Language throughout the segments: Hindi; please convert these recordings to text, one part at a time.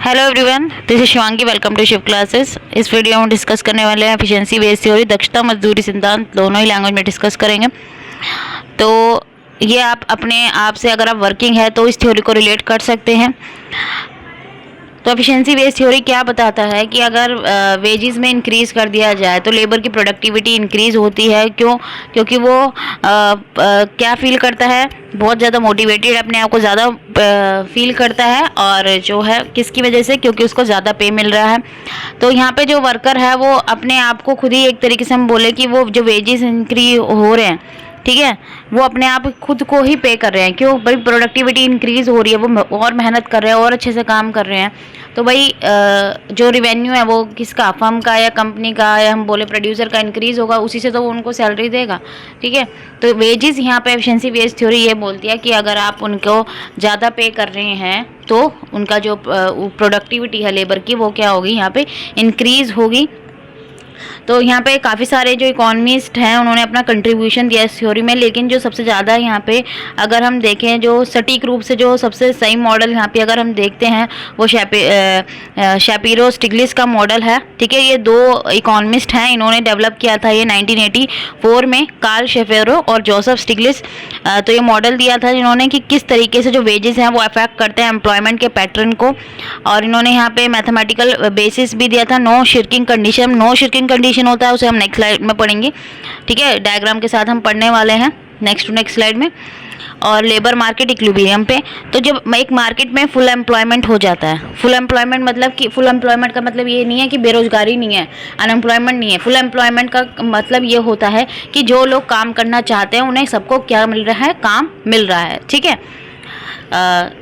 Hello everyone, this is Shivangi. Welcome to Shiv classes. इस वीडियो में हम डिस्कस करने वाले हैं एफिशिएंसी बेस्ड थ्योरी, दक्षता मजदूरी सिद्धांत, दोनों ही लैंग्वेज में डिस्कस करेंगे। तो ये आप अपने आप से अगर आप वर्किंग है तो इस थ्योरी को रिलेट कर सकते हैं। तो एफिशिएंसी बेस्ड थ्योरी क्या बताता है कि अगर वेजेस में इंक्रीज कर दिया जाए तो लेबर की प्रोडक्टिविटी इंक्रीज होती है। क्यों? क्योंकि वो क्या फील करता है, बहुत ज़्यादा मोटिवेटेड, अपने आप को ज़्यादा फील करता है। और जो है किसकी वजह से? क्योंकि उसको ज़्यादा पे मिल रहा है। तो यहाँ पे जो वर्कर है वो अपने आप को खुद ही, एक तरीके से हम बोले कि वो जो वेजेस इंक्रीज हो रहे हैं, ठीक है, वो अपने आप खुद को ही पे कर रहे हैं। क्यों भाई? प्रोडक्टिविटी इंक्रीज हो रही है, वो और मेहनत कर रहे हैं और अच्छे से काम कर रहे हैं। तो भाई जो रिवेन्यू है वो किसका? फर्म का या कंपनी का या हम बोले प्रोड्यूसर का इंक्रीज होगा, उसी से तो वो उनको सैलरी देगा। ठीक है, तो वेजेस यहाँ पे एफिशिएंसी बेस्ड थ्योरी ये बोलती है कि अगर आप उनको ज़्यादा पे कर रहे हैं तो उनका जो प्रोडक्टिविटी है लेबर की, वो क्या होगी? यहाँ पे इंक्रीज होगी। तो यहाँ पे काफ़ी सारे जो इकोनॉमिस्ट हैं उन्होंने अपना कंट्रीब्यूशन दिया इस थ्योरी में, लेकिन जो सबसे ज़्यादा यहाँ पे अगर हम देखें, जो सटीक रूप से जो सबसे सही मॉडल यहाँ पे अगर हम देखते हैं वो शैपिरो स्टिग्लिस का मॉडल है। ठीक है, ये दो इकोनॉमिस्ट हैं, इन्होंने डेवलप किया था ये 1984 में, कार्ल शैपिरो और जोसेफ स्टिग्लिस। तो ये मॉडल दिया था जिन्होंने कि किस तरीके से जो वेजेस हैं वो अफेक्ट करते हैं एम्प्लॉयमेंट के पैटर्न को। और इन्होंने यहाँ पे मैथमेटिकल बेसिस भी दिया था। नो शिर्किंग कंडीशन, नो शिर्किंग कंडीशन होता है, उसे हम नेक्स्ट स्लाइड में पढ़ेंगे। ठीक है, डायग्राम के साथ हम पढ़ने वाले हैं नेक्स्ट स्लाइड में। और लेबर मार्केट इक्विलिब्रियम पे, तो जब एक मार्केट में फुल एम्प्लॉयमेंट हो जाता है, फुल एम्प्लॉयमेंट मतलब कि फुल एम्प्लॉयमेंट का मतलब ये नहीं है कि बेरोजगारी नहीं है, अनएम्प्लॉयमेंट नहीं है। फुल एम्प्लॉयमेंट का मतलब ये होता है कि जो लोग काम करना चाहते हैं उन्हें सबको क्या मिल रहा है? काम मिल रहा है। ठीक है,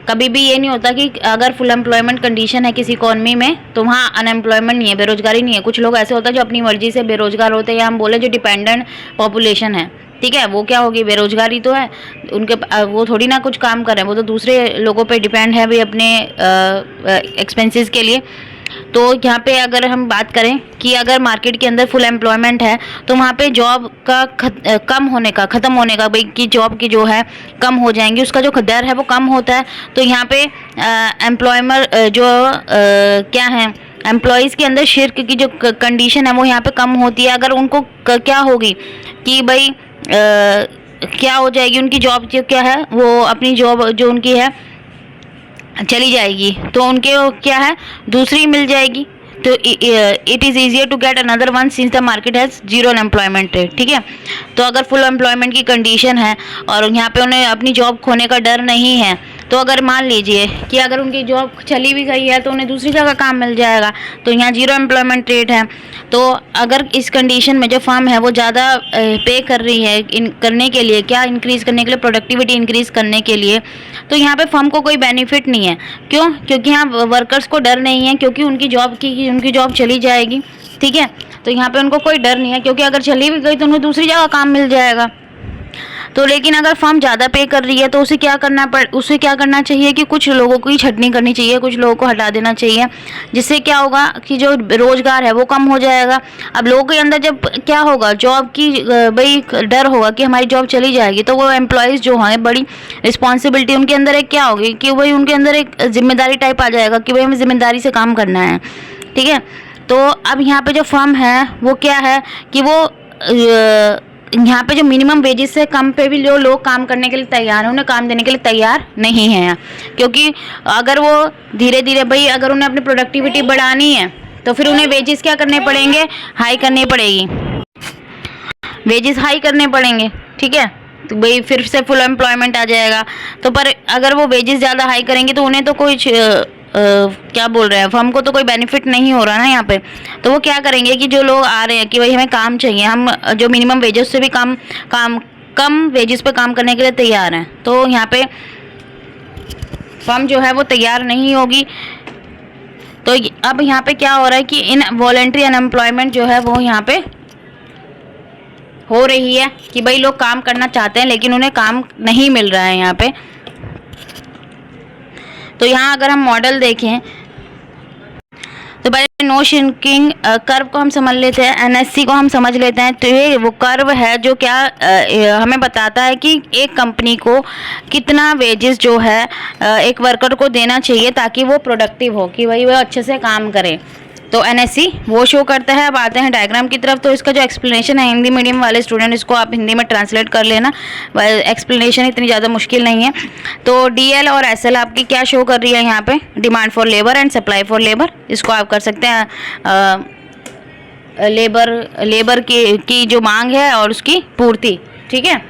कभी भी ये नहीं होता कि अगर फुल एम्प्लॉयमेंट कंडीशन है किसी इकॉनमी में तो वहाँ अनएम्प्लॉयमेंट नहीं है, बेरोजगारी नहीं है। कुछ लोग ऐसे होता है जो अपनी मर्जी से बेरोजगार होते हैं, या हम बोले जो डिपेंडेंट पॉपुलेशन है, ठीक है, वो क्या होगी? बेरोजगारी तो है उनके, वो थोड़ी ना कुछ काम कर रहे हैं, वो तो दूसरे लोगों पे डिपेंड है भाई अपने एक्सपेंसेस के लिए। तो यहाँ पे अगर हम बात करें कि अगर मार्केट के अंदर फुल एम्प्लॉयमेंट है तो वहाँ पे जॉब का कम होने का, ख़त्म होने का, भाई कि जॉब की जो है कम हो जाएंगी, उसका जो दर है वो कम होता है। तो यहाँ पे एम्प्लॉयमर जो क्या है, एम्प्लॉयज़ के अंदर शिर्क की जो कंडीशन है वो यहाँ पे कम होती है। अगर उनको क्या होगी कि भाई क्या हो जाएगी, उनकी जॉब जो क्या है वो अपनी जॉब जो उनकी है चली जाएगी, तो उनके क्या है, दूसरी मिल जाएगी। तो it is easier to get another one since the market has zero unemployment rate. ठीक है, तो अगर फुल एम्प्लॉयमेंट की कंडीशन है और यहाँ पे उन्हें अपनी जॉब खोने का डर नहीं है, तो अगर मान लीजिए कि अगर उनकी जॉब चली भी गई है तो उन्हें दूसरी जगह काम मिल जाएगा, तो यहाँ जीरो एम्प्लॉयमेंट रेट है। तो अगर इस कंडीशन में जो फर्म है वो ज़्यादा पे कर रही है करने के लिए, क्या इंक्रीज़ करने के लिए, प्रोडक्टिविटी इंक्रीज़ करने के लिए, तो यहाँ पे फर्म को कोई बेनिफिट नहीं है। क्यों? क्योंकि यहाँ वर्कर्स को डर नहीं है, क्योंकि उनकी जॉब चली जाएगी। ठीक है, तो यहाँ पे उनको कोई डर नहीं है, क्योंकि अगर चली भी गई तो उन्हें दूसरी जगह काम मिल जाएगा। तो लेकिन अगर फर्म ज़्यादा पे कर रही है तो उसे क्या करना चाहिए कि कुछ लोगों की छटनी करनी चाहिए, कुछ लोगों को हटा देना चाहिए, जिससे क्या होगा कि जो रोज़गार है वो कम हो जाएगा। अब लोगों के अंदर जब क्या होगा, जॉब की भाई डर होगा कि हमारी जॉब चली जाएगी, तो वो एम्प्लॉयज़ जो हैं बड़ी रिस्पॉन्सिबिलिटी उनके अंदर एक क्या होगी कि भाई उनके अंदर एक जिम्मेदारी टाइप आ जाएगा कि भाई हमें जिम्मेदारी से काम करना है। ठीक है, तो अब यहाँ पे जो फर्म है वो क्या है कि वो यहाँ पे जो मिनिमम वेजेस से कम पे भी जो लोग काम करने के लिए तैयार हैं, उन्हें काम देने के लिए तैयार नहीं है। क्योंकि अगर वो धीरे धीरे भाई अगर उन्हें अपनी प्रोडक्टिविटी बढ़ानी है तो फिर उन्हें वेजेस क्या करने पड़ेंगे? हाई करनी पड़ेगी, वेजेस हाई करने पड़ेंगे। ठीक है, तो भाई फिर से फुल एम्प्लॉयमेंट आ जाएगा। तो पर अगर वो वेजेस ज़्यादा हाई करेंगे तो उन्हें तो कोई क्या बोल रहे हैं, फर्म को तो कोई बेनिफिट नहीं हो रहा ना यहाँ पे। तो वो क्या करेंगे कि जो लोग आ रहे हैं कि भाई हमें काम चाहिए, हम जो मिनिमम वेजेस से भी कम वेजेस पे काम करने के लिए तैयार हैं, तो यहाँ पे फर्म जो है वो तैयार नहीं होगी। तो अब यहाँ पे क्या हो रहा है कि इन वॉलंटरी अनएम्प्लॉयमेंट जो है वो यहाँ पे हो रही है कि भाई लोग काम करना चाहते हैं लेकिन उन्हें काम नहीं मिल रहा है यहाँ पे। तो यहाँ अगर हम मॉडल देखें तो पहले नो श्रिंकिंग कर्व को हम समझ लेते हैं, एनएससी को हम समझ लेते हैं। तो ये वो कर्व है जो क्या हमें बताता है कि एक कंपनी को कितना वेजेस जो है एक वर्कर को देना चाहिए ताकि वो प्रोडक्टिव हो, कि भाई वो अच्छे से काम करे। तो एनएससी वो शो करता है। अब आते हैं डायग्राम की तरफ। तो इसका जो एक्सप्लेनेशन है, हिंदी मीडियम वाले स्टूडेंट इसको आप हिंदी में ट्रांसलेट कर लेना, एक्सप्लेनेशन इतनी ज़्यादा मुश्किल नहीं है। तो डीएल और एसएल आपकी क्या शो कर रही है यहाँ पे, demand for labour and supply for labour. इसको आप कर सकते हैं लेबर की जो मांग है और उसकी पूर्ति, ठीक है।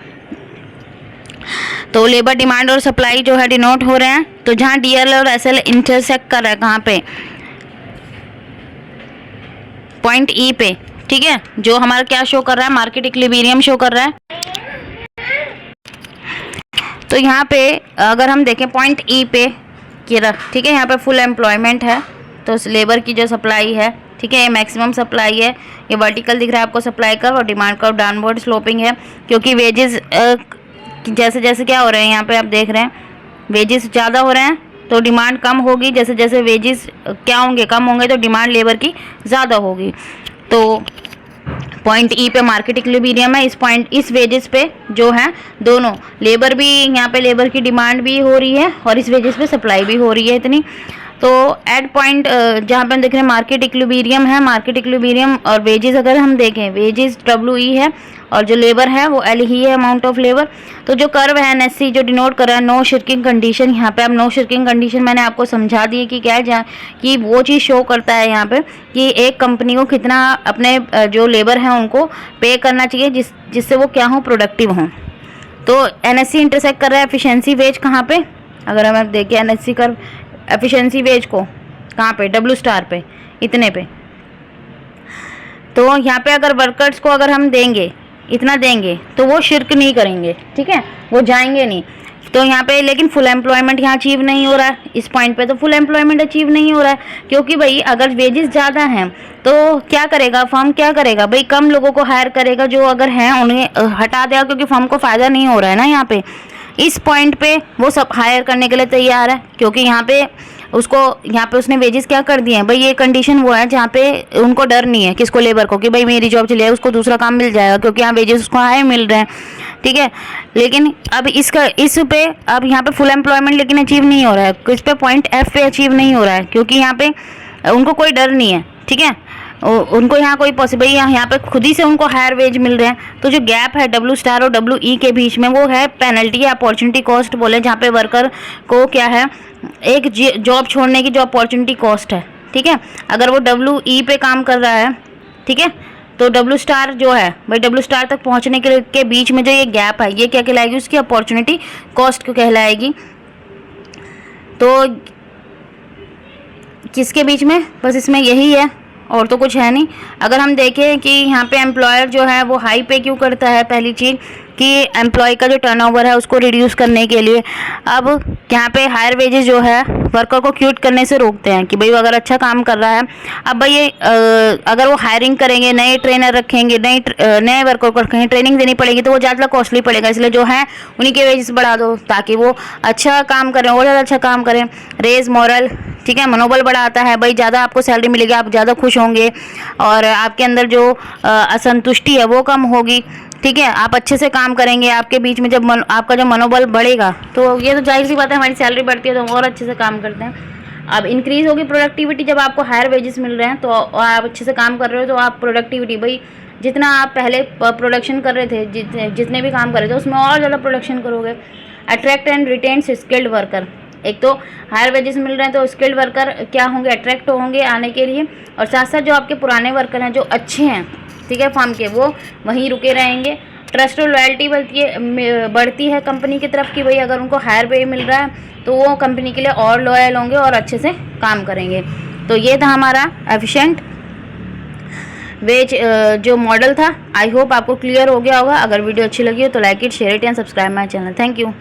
तो लेबर डिमांड और सप्लाई जो है डिनोट हो रहे हैं। तो जहाँ डीएल और एसएल इंटरसेक्ट कर रहा है कहाँ पे, पॉइंट ई पे, ठीक है, जो हमारा क्या शो कर रहा है, मार्केट इक्विलिब्रियम शो कर रहा है। तो यहाँ पे अगर हम देखें पॉइंट ई पे ठीक है, यहाँ पे फुल एम्प्लॉयमेंट है। तो लेबर की जो सप्लाई है, ठीक है, ये मैक्सिमम सप्लाई है। ये वर्टिकल दिख रहा है आपको सप्लाई कर्व, और डिमांड कर्व डाउनवर्ड स्लोपिंग है, क्योंकि वेजेस जैसे जैसे क्या हो रहे हैं यहाँ पे आप देख रहे हैं, वेजेस ज़्यादा हो रहे हैं तो डिमांड कम होगी। जैसे जैसे वेजेस क्या होंगे, कम होंगे, तो डिमांड लेबर की ज़्यादा होगी। तो पॉइंट ई पे मार्केट इक्विलिब्रियम है। इस वेजेस पे जो है दोनों लेबर भी, यहाँ पे लेबर की डिमांड भी हो रही है और इस वेजेस पे सप्लाई भी हो रही है इतनी। तो एट पॉइंट जहाँ पे हम देख रहे हैं मार्केट इक्विलिब्रियम है, मार्केट इक्विलिब्रियम और वेजेस अगर हम देखें, वेजेस डब्ल्यू है और जो लेबर है वो एल ही है, अमाउंट ऑफ लेबर। तो जो कर्व है एनएससी जो डिनोट कर रहा है नो श्रिंकिंग कंडीशन, यहाँ पे अब नो श्रिंकिंग कंडीशन मैंने आपको समझा दी कि क्या है, कि वो चीज़ शो करता है यहाँ पे कि एक कंपनी को कितना अपने जो लेबर हैं उनको पे करना चाहिए जिससे वो क्या हो, प्रोडक्टिव हों। तो एनएससी इंटरसेक्ट कर रहा है एफिशिएंसी वेज कहाँ पे, अगर हम देखें एनएससी कर्व एफिशिएंसी वेज को कहाँ पे, डब्ल्यू स्टार पे, इतने पे। तो यहाँ पे अगर वर्कर्स को अगर हम देंगे, इतना देंगे, तो वो शिरक नहीं करेंगे, ठीक है, वो जाएंगे नहीं। तो यहाँ पे लेकिन फुल एम्प्लॉयमेंट यहाँ अचीव नहीं हो रहा है, इस पॉइंट पे तो फुल एम्प्लॉयमेंट अचीव नहीं हो रहा है, क्योंकि भाई अगर वेजेस ज़्यादा हैं तो क्या करेगा फर्म, क्या करेगा भाई, कम लोगों को हायर करेगा, जो अगर हैं उन्हें हटा देगा, क्योंकि फर्म को फ़ायदा नहीं हो रहा है ना यहाँ पे। इस पॉइंट पे वो सब हायर करने के लिए तैयार है, क्योंकि यहाँ पे उसने वेजेस क्या कर दिए हैं भाई, ये कंडीशन वो है जहाँ पे उनको डर नहीं है, किसको, लेबर को, कि भाई मेरी जॉब चली जाए, उसको दूसरा काम मिल जाएगा, क्योंकि यहाँ वेजेस उसको हाई मिल रहे हैं, ठीक है। लेकिन अब इस पे अब यहाँ पे फुल एम्प्लॉयमेंट लेकिन अचीव नहीं हो रहा है, इस पे पॉइंट एफ पे अचीव नहीं हो रहा है, क्योंकि यहाँ पे उनको कोई डर नहीं है, ठीक है, उनको यहाँ कोई पॉसिबल, यहाँ पे खुद ही से उनको हायर वेज मिल रहे हैं। तो जो गैप है डब्ल्यू स्टार और डब्ल्यू ई के बीच में, वो है पेनल्टी या अपॉर्चुनिटी कॉस्ट बोले, जहाँ पे वर्कर को क्या है, एक जॉब छोड़ने की जो अपॉर्चुनिटी कॉस्ट है, ठीक है। अगर वो डब्ल्यू ई पे काम कर रहा है, ठीक है, तो डब्ल्यू स्टार जो है भाई, डब्ल्यू स्टार तक पहुँचने के बीच में जो ये गैप है, ये क्या कहलाएगी, उसकी अपॉर्चुनिटी कॉस्ट को कहलाएगी। तो किसके बीच में, बस इसमें यही है और तो कुछ है नहीं। अगर हम देखें कि यहाँ पे एम्प्लॉयर जो है वो हाई पे क्यों करता है, पहली चीज़ कि एम्प्लॉय का जो टर्नओवर है उसको रिड्यूस करने के लिए। अब यहाँ पे हायर वेजेस जो है वर्कर को क्विट करने से रोकते हैं कि भाई वो अगर अच्छा काम कर रहा है, अब भाई ये अगर वो हायरिंग करेंगे, नए ट्रेनर रखेंगे, नए वर्कर को रखेंगे, ट्रेनिंग देनी पड़ेगी, तो वो ज़्यादा कॉस्टली पड़ेगा। इसलिए जो है उन्हीं के वेजेस बढ़ा दो ताकि वो अच्छा काम करें और ज़्यादा अच्छा काम करें। रेज मॉरल, ठीक है, मनोबल बढ़ाता है भाई, ज़्यादा आपको सैलरी मिलेगी, आप ज़्यादा खुश होंगे और आपके अंदर जो असंतुष्टि है वो कम होगी, ठीक है, आप अच्छे से काम करेंगे। आपके बीच में जब आपका जो मनोबल बढ़ेगा तो ये तो जाहिर सी बात है, हमारी सैलरी बढ़ती है तो हम और अच्छे से काम करते हैं। अब इंक्रीज़ होगी प्रोडक्टिविटी, जब आपको हायर वेजेस मिल रहे हैं तो आप अच्छे से काम कर रहे हो, तो आप प्रोडक्टिविटी भाई जितना आप पहले प्रोडक्शन कर रहे थे, जितने भी काम कर रहे थे उसमें और ज़्यादा प्रोडक्शन करोगे। Attract and retain skilled worker, एक तो हायर वेजेस मिल रहे हैं तो स्किल्ड वर्कर क्या होंगे, अट्रैक्ट होंगे आने के लिए, और साथ साथ जो आपके पुराने वर्कर हैं जो अच्छे हैं, ठीक है, फर्म के, वो वहीं रुके रहेंगे। ट्रस्ट और लॉयल्टी बढ़ती है कंपनी की तरफ कि भाई अगर उनको हायर पे मिल रहा है तो वो कंपनी के लिए और लॉयल होंगे और अच्छे से काम करेंगे। तो ये था हमारा एफिशिएंट वेज जो मॉडल था। आई होप आपको क्लियर हो गया होगा। अगर वीडियो अच्छी लगी हो तो like it, share it and subscribe my channel. Thank you.